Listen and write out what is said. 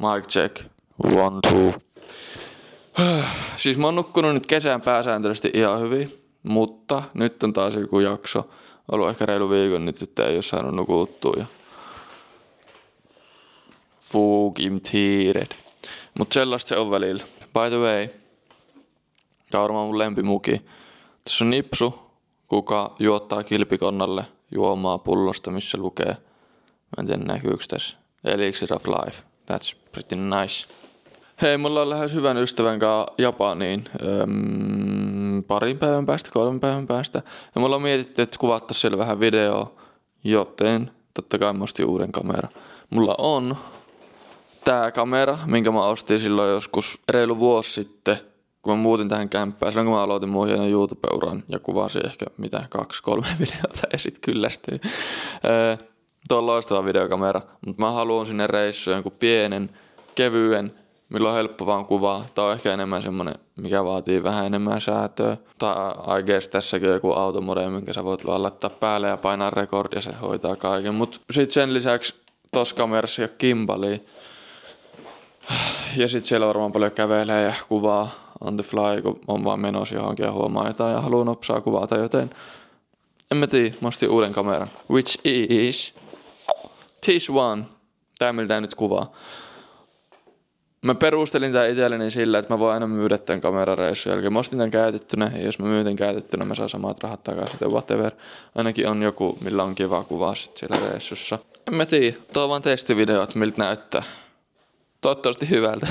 Mic check. 1, 2. Siis mä oon nukkunut nyt kesän pääsääntöisesti ihan hyvin, mutta nyt on taas joku jakso. Ollut ehkä reilu viikon nyt, että ei oo saanut nukuttua ja fucking tired. Mut sellaista se on välillä. By the way, tää on varmaan mun lempimuki. Tässä on nipsu, kuka juottaa kilpikonnalle juomaa pullosta, missä lukee, mä en tiedä näkyykö tässä, Elixir of Life. That's pretty nice. Hei, mulla on lähes hyvän ystävän kanssa Japaniin 2 päivän päästä, 3 päivän päästä. Ja mulla on mietitty, että kuvattaisiin siellä vähän videoa, joten totta kai mä ostin uuden kamera. Mulla on tää kamera, minkä mä ostin silloin joskus reilu vuosi sitten, kun mä muutin tähän kämppään. Silloin kun mä aloitin mun hienon YouTube-uran ja kuvasin ehkä 2-3 videota ja sit kyllästyin. Tuo on loistava videokamera, mutta mä haluan sinne reissuun jonkun pienen, kevyen, milloin on helppo vaan kuvaa. Tää on ehkä enemmän semmonen, mikä vaatii vähän enemmän säätöä. Tai I guess tässäkin on joku automode, minkä sä voit vaan laittaa päälle ja painaa record ja se hoitaa kaiken. Mut sit sen lisäksi tossa kamerassa ei oo gimbalia. Ja sit siellä varmaan paljon kävelee ja kuvaa on the fly, kun on vaan menossa johonkin ja huomaa jotain ja haluaa nopsaa kuvata, joten en mä tiedä, mä ostin uuden kameran. Which is this one. Tää miltä nyt kuvaa. Mä perustelin tää itselleni sillä, että mä voin aina myydä tän kamerareissun jälkeen. Mä ostin tän käytettynä ja jos mä myyn tän käytettynä, mä saan samat rahat takaisin. Whatever. Ainakin on joku, millä on kiva kuvaa sit siellä reissussa. En mä tiedä. Tuo on vaan testivideo, että miltä näyttää. Toivottavasti hyvältä.